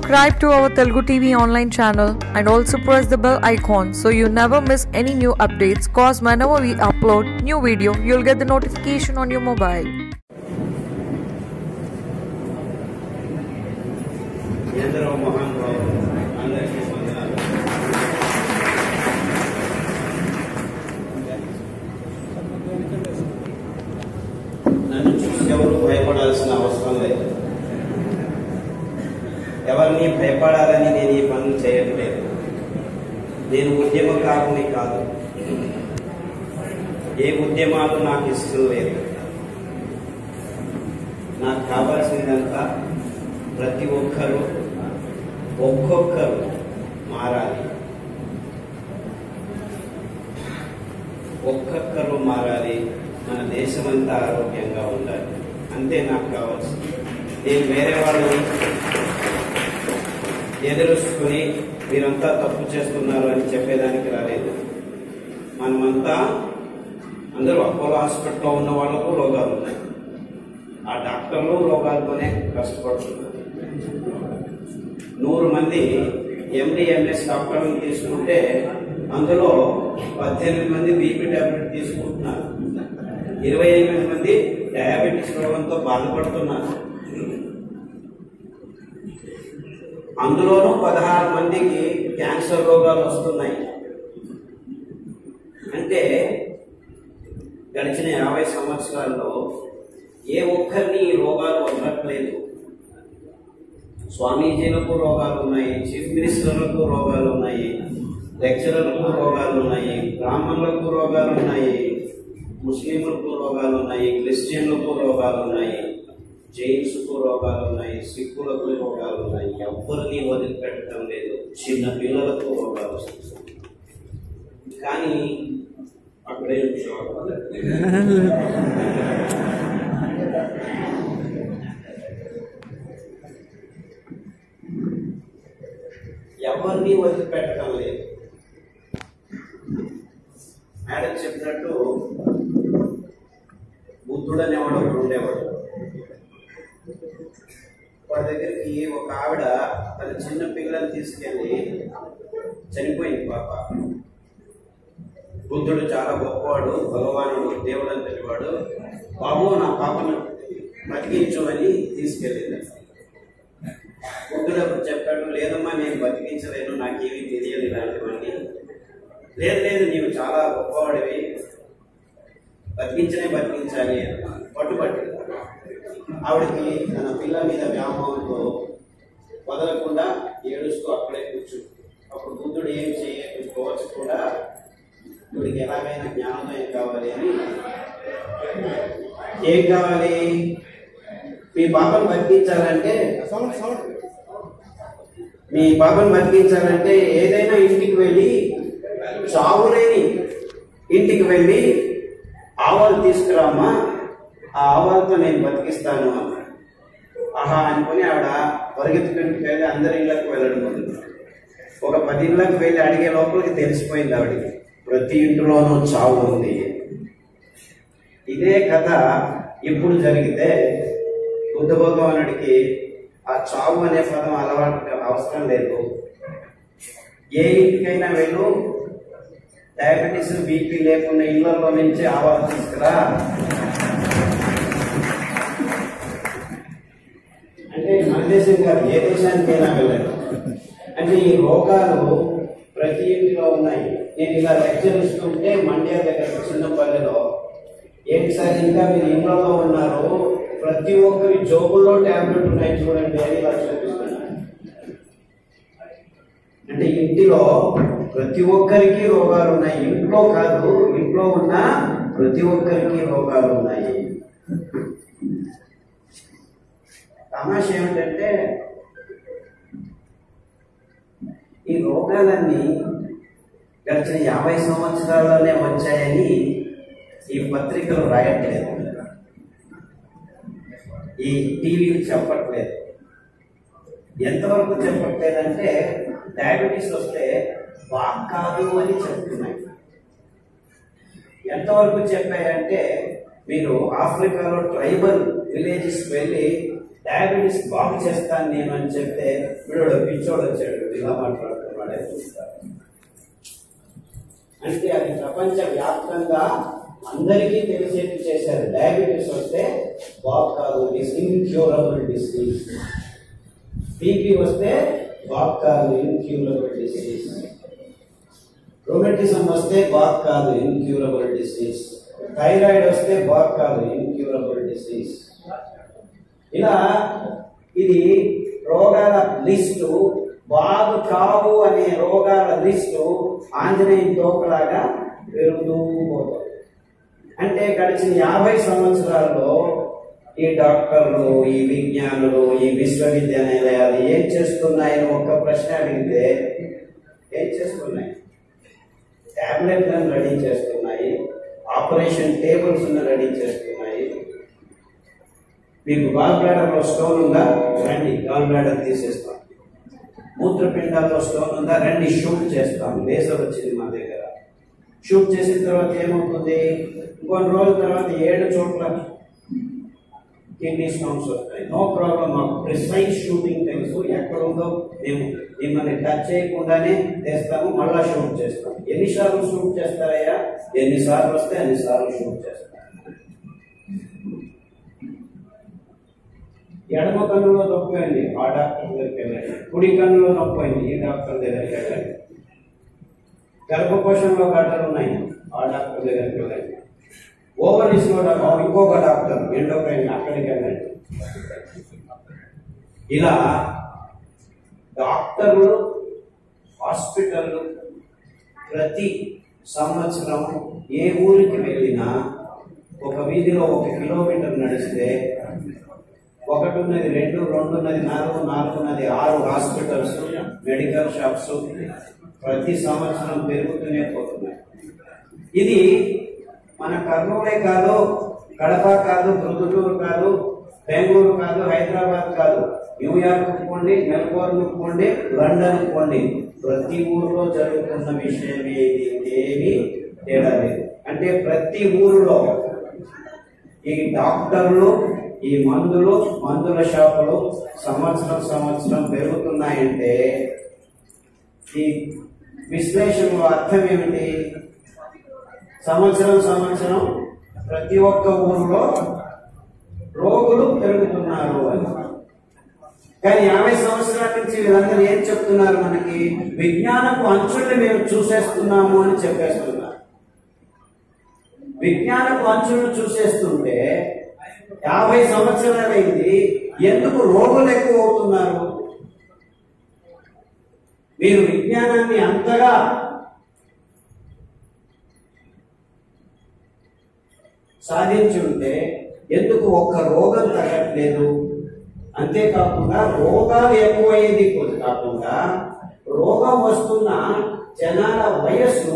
subscribe to our Telugu TV online channel and also press the bell icon so you never miss any new updates, cause whenever we upload new video, you'll get the notification on your mobile. నన్ను చూసి ఎవరు భయపడాల్సిన అవసరం లేదు. ఎవరిని భయపడాలని నేను ఈ పనులు చేయట్లేదు. నేను ఉద్యమకారుని కాదు. ఏ ఉద్యమాలు నాకు ఇష్టం లేదు. నాకు కావాల్సిందంతా ప్రతి ఒక్కరూ ఒక్కొక్కరు మారాలి. ఒక్కొక్కరు మారాలి. మన దేశమంతా ఆరోగ్యంగా ఉండాలి. అంతే నాకు కావాల్సింది. నేను వేరే వాళ్ళని ఎదురుసుకుని మీరంతా తప్పు చేస్తున్నారు అని చెప్పేదానికి రాలేదు. మనమంతా అందరూ అపోలో హాస్పిటల్లో ఉన్న వాళ్ళకు రోగాలు ఉన్నాయి. ఆ డాక్టర్లు రోగాలతోనే కష్టపడుతున్నారు. 100 మంది MD MS డాక్టర్లు తీసుకుంటే అందులో 18 మంది బీపీ టాబ్లెట్ తీసుకుంటున్నారు. 28 మంది డయాబెటీస్ రోగంతో బాధపడుతున్నారు. అందులోనూ 16 మందికి క్యాన్సర్ రోగాలు వస్తున్నాయి. అంటే గడిచిన 50 సంవత్సరాల్లో ఏ ఒక్కరిని ఈ రోగాలు వదలట్లేదు. స్వామీజీలకు రోగాలు ఉన్నాయి, చీఫ్ మినిస్టర్లకు రోగాలు ఉన్నాయి, లెక్చరర్లకు రోగాలు ఉన్నాయి, బ్రాహ్మణులకు రోగాలు ఉన్నాయి, ముస్లింలకు రోగాలు ఉన్నాయి, క్రిస్టియన్లకు రోగాలు ఉన్నాయి, జైన్స్కు రోగాలు ఉన్నాయి, సిక్కులకు రోగాలు ఉన్నాయి. ఎవరిని వదిలిపెట్టడం లేదు. చిన్న పిల్లలకు రోగాలు వస్తున్నాయి. కానీ అక్కడే ఎవరిని వదిలిపెట్టడం లేదు. మేడం చెప్పినట్టు బుద్ధుడు అనేవాడు ఒకడు ఉండేవాడు. వాడి దగ్గరికి ఒక ఆవిడ తన చిన్న పిల్లల్ని తీసుకెళ్ళి చనిపోయింది పాప. బుద్ధుడు చాలా గొప్పవాడు, భగవానుడు, దేవుడు అని తెలివాడు. బాబు నా పాపను బతికించు అని తీసుకెళ్ళింది. బుద్ధుడు అప్పుడు చెప్పాడు, లేదమ్మా నేను బతికించలేను, నాకేమీ తెలియదు ఇలాంటివన్నీ. లేదు నీవు చాలా గొప్పవాడివి, బతికించాలి పట్టుబట్టి ఆవిడకి తన పిల్ల మీద వ్యామోహంతో వదలకుండా ఏడుస్తూ అక్కడే కూర్చుంది. అప్పుడు బుద్ధుడు ఏం చేయకపోవచ్చు కూడా, ఇవిడికి ఎలాగైనా జ్ఞానోదయం కావాలి అని, ఏం కావాలి, మీ పాపను బతికించాలంటే ఏదైనా ఇంటికి వెళ్ళి, చావులేని ఇంటికి వెళ్ళి ఆవాలు తీసుకురామ్మా, ఆ ఆవాలతో నేను బతికిస్తాను అన్నాడు. ఆహా అనుకుని ఆవిడ పరిగెత్తుకుంటూ వెళ్ళి అందరి ఇళ్లకు వెళ్ళడం మొదలు. ఒక 10 ఇళ్లకు వెళ్ళి అడిగే లోపలికి తెలిసిపోయింది ఆవిడికి, ప్రతి ఇంటిలోనూ చావు ఉంది. ఇదే కథ ఇప్పుడు జరిగితే బుద్ధ భగవానుడికి ఆ చావు అనే పదం అలవాటు అవసరం లేదు. ఏ ఇంటికైనా వెళ్ళు, డయాబెటీస్ బీపీ లేకుండా ఇళ్లలో నుంచి ఆవాలు తీసుకురా అంటే మన దేశం కాదు, ఏ దేశానికైనా వెళ్ళాలి. అంటే ఈ రోగాలు ప్రతి ఇంటిలో ఉన్నాయి. నేను ఇలా లెక్చర్ ఇస్తుంటే మండ్య దగ్గర చిన్నపల్లిలో, ఏంటి సార్ ఇంకా మీరు ఇంట్లో ఉన్నారు, ప్రతి ఒక్కరి జోబుల్లో టాబ్లెట్ ఉన్నాయి చూడండి అని ఇలా చూపిస్తున్నాను. అంటే ఇంటిలో ప్రతి ఒక్కరికి రోగాలు ఉన్నాయి. ఇంట్లో కాదు, ఇంట్లో ఉన్న ప్రతి ఒక్కరికి రోగాలు ఉన్నాయి. తమాష ఏమిటంటే ఈ రోగాలన్నీ గడిచిన 50 సంవత్సరాల్లోనే వచ్చాయని ఈ పత్రికలు రాయట్లేదు, ఈ టీవీలు చెప్పట్లేదు. ఎంతవరకు చెప్పట్లేదంటే డయాబెటీస్ వస్తే బాగా కాదు అని చెప్తున్నాయి. ఎంతవరకు చెప్పాయంటే, మీరు ఆఫ్రికాలో ట్రైబల్ విలేజెస్ వెళ్ళి డయాబెటీస్ బాగు చేస్తాను నేను అని చెప్తే వీడు పిచ్చోడు వచ్చాడు ఇలా మాట్లాడుతున్నాడే చూస్తారు. అంటే అది ప్రపంచ వ్యాప్తంగా అందరికీ తెలిసేట్టు చేశారు. డయాబెటీస్ వస్తే బాగు కాదు, ఇట్ ఇన్క్యూరబుల్ డిసీజ్. బీపీ వస్తే బాగు కాదు, ఇన్క్యూరబుల్ డిసీజ్. రొమాటిజం వస్తే బాగు కాదు, ఇన్క్యూరబుల్ డిసీజ్. థైరాయిడ్ వస్తే బాగు కాదు, ఇన్క్యూరబుల్ డిసీజ్. ఇలా ఇది రోగాల లిస్టు, బాగు కావు అనే రోగాల లిస్టు ఆంజనేయ తోకలాగా పెరుగుతూ పోతుంది. అంటే గడిచిన 50 సంవత్సరాల్లో ఈ డాక్టర్లు, ఈ విజ్ఞానులు, ఈ విశ్వవిద్యాలయాలు ఏం చేస్తున్నాయని ఒక్క ప్రశ్న అడిగితే ఏం చేస్తున్నాయి? టాబ్లెట్లను రెడీ చేస్తున్నాయి, ఆపరేషన్ టేబుల్స్ రెడీ చేస్తున్నాయి. మీకు గాల్ బ్లాడర్లో స్టోన్ ఉందా? రండి గాల్ బ్లాడర్ తీసేస్తాం. మూత్రపిండాల్లో స్టోన్ ఉందా? రండి షూట్ చేస్తాం. లేజర్ వచ్చింది మా దగ్గర. షూట్ చేసిన తర్వాత ఏమవుతుంది? ఇంకొన్ని రోజుల తర్వాత 7 చోట్ల కిడ్నీ స్టోన్స్ వస్తాయి. నో ప్రాబ్లం, మాకు ప్రిసైజ్ షూటింగ్ తెలుసు. ఎక్కడుందో మేము మిమ్మల్ని టచ్ చేయకుండానే తెస్తాము, మళ్ళా షూట్ చేస్తాం. ఎన్నిసార్లు షూట్ చేస్తారయ్యా? ఎన్నిసార్లు వస్తే అన్నిసార్లు షూట్ చేస్తాం. ఎడమ కన్నులో నొప్పి అయింది, ఆ డాక్టర్ దగ్గరికి వెళ్ళండి. కుడి కన్నులో నొప్పి అయింది, ఈ డాక్టర్ దగ్గరికి వెళ్ళండి. గర్భకోశంలో గడ్డలు ఉన్నాయి, ఆ డాక్టర్ దగ్గరికి వెళ్ళండి. ఓవరీస్ లో ఇంకొక డాక్టర్ ఎండోక్రైన్, అక్కడికి వెళ్ళండి. ఇలా డాక్టర్లు, హాస్పిటల్ ప్రతి సంవత్సరం ఏ ఊరికి వెళ్ళినా ఒక వీధిలో 1 కిలోమీటర్ నడిస్తే 1 ఉన్నది 2, 2 ఉన్నది 4, 4 ఉన్నది 6 హాస్పిటల్స్, మెడికల్ షాప్స్ ప్రతి సంవత్సరం పెరుగుతూనే పోతున్నాయి. ఇది మన కర్నూలే కాదు, కడప కాదు, ప్రొద్దుటూరు కాదు, బెంగళూరు కాదు, హైదరాబాద్ కాదు, న్యూయార్క్ పోండి, మెల్బోర్న్ పోండి, లండన్ పోండి, ప్రతి ఊరిలో జరుగుతున్న విషయం ఏమీ తేడా లేదు. అంటే ప్రతి ఊరిలో ఈ డాక్టర్లు, ఈ మందుల షాపులు సంవత్సరం పెరుగుతున్నాయంటే ఈ విశ్లేషణలో అర్థం ఏమిటి? సంవత్సరం ప్రతి ఒక్క ఊరిలో రోగులు పెరుగుతున్నారు అని. కానీ 50 సంవత్సరాల నుంచి వీళ్ళందరూ ఏం చెప్తున్నారు? మనకి విజ్ఞానపు అంచుల్ని మేము చూసేస్తున్నాము అని చెప్పేస్తున్నారు. విజ్ఞానపు అంచులను చూసేస్తుంటే 50 సంవత్సరాలైంది, ఎందుకు రోగులు ఎక్కువ అవుతున్నారు? మీరు విజ్ఞానాన్ని అంతగా సాధించి ఉంటే ఎందుకు ఒక్క రోగం తగ్గట్లేదు? అంతేకాకుండా రోగాలు ఎక్కువయ్యేది కాకుండా రోగం వస్తున్న జనాల వయస్సు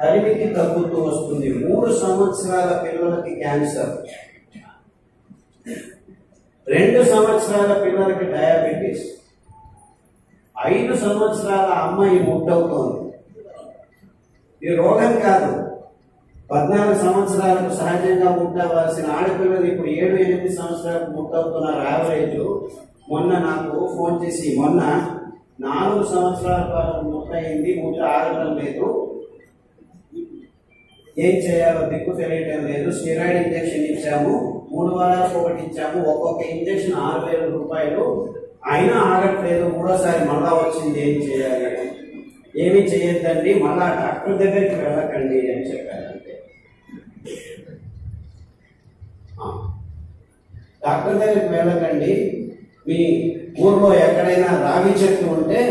పరిమితి తగ్గుతూ వస్తుంది. 3 సంవత్సరాల పిల్లలకి క్యాన్సర్, 2 సంవత్సరాల పిల్లలకి డయాబెటీస్, 5 సంవత్సరాల అమ్మాయి ముట్టవుతోంది. ఈ రోగం కాదు. 14 సంవత్సరాలకు సహజంగా ముట్టవలసిన ఆడపిల్లలు ఇప్పుడు 7-8 సంవత్సరాలకు ముట్టవుతున్నారు యావరేజ్. మొన్న నాకు ఫోన్ చేసి, మొన్న 4 సంవత్సరాల పాటు ముట్టయింది, ముట్ట ఆడటం లేదు, ఏం చేయాలో దిక్కు తెలియటం లేదు, స్టెరాయిడ్ ఇంజెక్షన్ ఇచ్చాము, 3 వారాలకు ఒకటి ఇచ్చాము, ఒక్కొక్క ఇంజెక్షన్ 6,000 రూపాయలు, అయినా ఆగట్లేదు, 3వసారి మళ్ళా వచ్చింది, ఏం చేయాలి? ఏమి చేయొద్దండి, మళ్ళా డాక్టర్ దగ్గరికి వెళ్ళకండి అని చెప్పారంటే, డాక్టర్ దగ్గరికి వెళ్ళకండి, మీ ఊర్లో ఎక్కడైనా రావి చెట్టు ఉంటే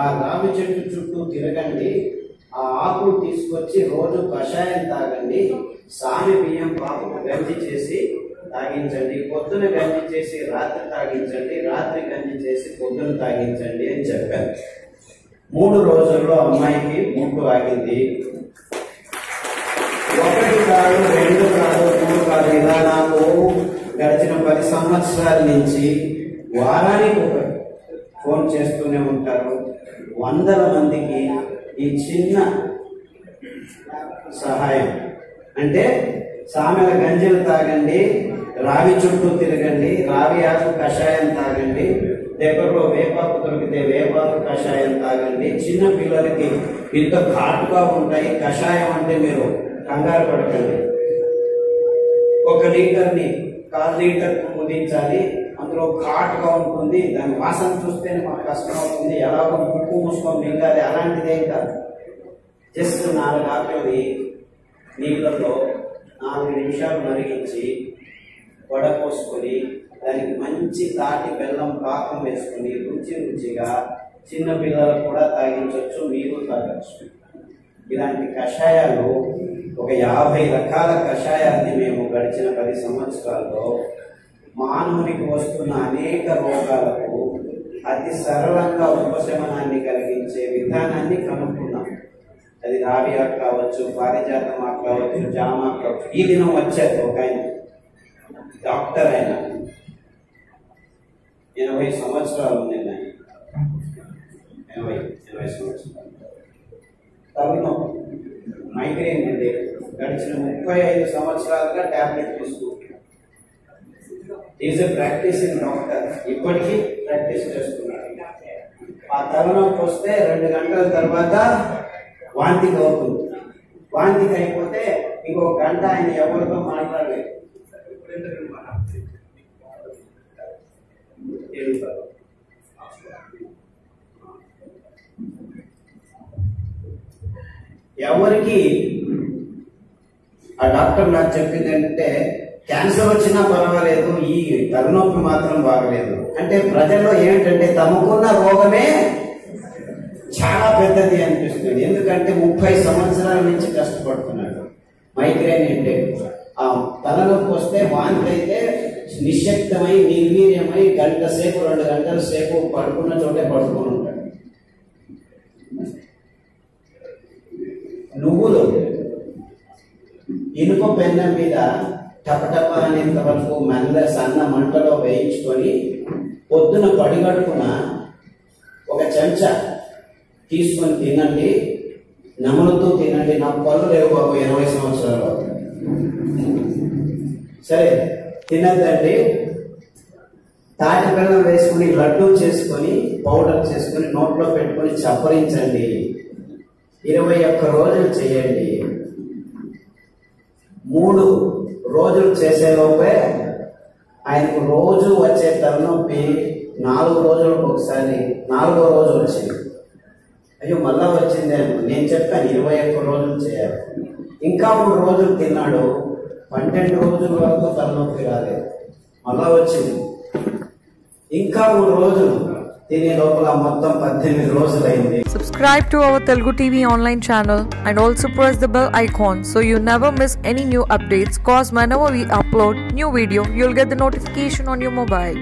ఆ రావి చెట్టు చుట్టూ తిరగండి, ఆ ఆకులు తీసుకొచ్చి రోజు కషాయం తాగండి, సామి బియ్యం పాపకు గంజి చేసి తాగించండి, పొద్దున గంజి చేసి రాత్రి తాగించండి, రాత్రి గంజి చేసి పొద్దున తాగించండి అని చెప్పారు. 3 రోజుల్లో అమ్మాయికి ముట్టు ఆగింది. 1 కాదు, 2 కాదు, 3 కాదు, ఇలా నాకు గడిచిన 10 సంవత్సరాల నుంచి వారానికి ఒకటి ఫోన్ చేస్తూనే ఉంటారు. 100 మందికి ఈ చిన్న సహాయం అంటే సామెల గంజలు తాగండి, రావి చుట్టూ తిరగండి, రావి ఆకు కషాయం తాగండి, దగ్గరలో వేపాకు దొరికితే వేపాకు కషాయం తాగండి. చిన్న పిల్లలకి ఇంత ఘాటుగా ఉంటాయి కషాయం అంటే మీరు కంగారు పడకండి. 1 లీటర్ని 1/4 లీటర్ కుదించాలి, అందులో ఘాటుగా ఉంటుంది, దాని వాసన చూస్తేనే మాకు కష్టం అవుతుంది, ఎలాగో ముక్కు మూసుకొని మింగాలి, అలాంటిదేం కాదు. జస్ట్ 4 ఆకులని నీళ్ళలో 4 నిమిషాలు మరిగించి వడపోసుకొని దానికి మంచి తాటి బెల్లం పాకం వేసుకొని రుచిగా చిన్న పిల్లలకు కూడా తాగించవచ్చు, మీరు తాగచ్చు. ఇలాంటి కషాయాలు ఒక 50 రకాల కషాయాన్ని మేము గడిచిన 10 సంవత్సరాల్లో మానవునికి వస్తున్న అనేక రోగాలకు అతి సరళంగా ఉపశమనాన్ని కలిగించే విధానాన్ని కనుక్కున్నాం. అది రావి ఆకు కావచ్చు, పారిజాతం ఆకు కావచ్చు, జామ ఆకు కావచ్చు. ఈ దినం వచ్చారు ఒక ఆయన డాక్టర్, ఆయన 80 సంవత్సరాలు ఉంది, 80 సంవత్సరాలు. తలనొప్పి, మైగ్రేన్ ఉంది, గడిచిన 35 సంవత్సరాలుగా టాబ్లెట్ తీసుకుంటున్నాడు. ఈజ్ ఎ ప్రాక్టీసింగ్ డాక్టర్, ఇప్పటికీ ప్రాక్టీస్ చేస్తున్నాడు. ఆ తలనొప్పి వస్తే 2 గంటల తర్వాత వాంతికి అవుతుంది. వాంతికి అయిపోతే ఇంకో గంట ఆయన ఎవరితో మాట్లాడలేదు. ఎవరికి ఆ డాక్టర్ నాకు చెప్పింది ఏంటంటే, క్యాన్సర్ వచ్చినా పర్వాలేదు, ఈ తలనొప్పి మాత్రం బాగలేదు అంటే ప్రజల్లో ఏంటంటే తమకున్న రోగమే చాలా పెద్దది అనిపిస్తుంది. ఎందుకంటే 30 సంవత్సరాల నుంచి కష్టపడుతున్నాడు. మైగ్రేన్ అంటే ఆ తలనొప్పి వస్తే వాంతి అయితే నిశ్శక్తమై నిర్వీర్యమై 1 గంట సేపు 2 గంటల సేపు పడుకున్న చోటే పడుకుని ఉంటాడు. నువ్వులు ఇనుప పెన్నం మీద టపటప అనేంత వరకు సన్న మంటలో వేయించుకొని పొద్దున పడిగడుపున 1 చెంచా తీసుకొని తినండి, నములుతూ తినండి. నాకు పళ్ళు లేవు బాబు, 80 సంవత్సరాలు. సరే తినద్దండి. తాటి బెల్లం వేసుకుని లడ్డూ చేసుకొని పౌడర్ చేసుకొని నోట్లో పెట్టుకొని చప్పరించండి. 21 రోజులు చేయండి. 3 రోజులు చేసేలోపే ఆయనకు రోజు వచ్చే తలనొప్పి 4 రోజులకు ఒకసారి 4వ రోజు వచ్చింది. అయ్యో మళ్ళా వచ్చింది అనుకో. నేను చెప్పాను 21 రోజులు చేయాలి. ఇంకా 3 రోజులు తిన్నాడు, 12 రోజుల వరకు తలనొప్పి రాలేదు, మళ్ళా వచ్చింది. ఇంకా 3 రోజులు తినే లోపల మొత్తం 18 రోజులైంది. Subscribe to our Telugu TV online channel and also press the bell icon so you never miss any new updates, cause whenever we upload new video you'll get the notification on your mobile.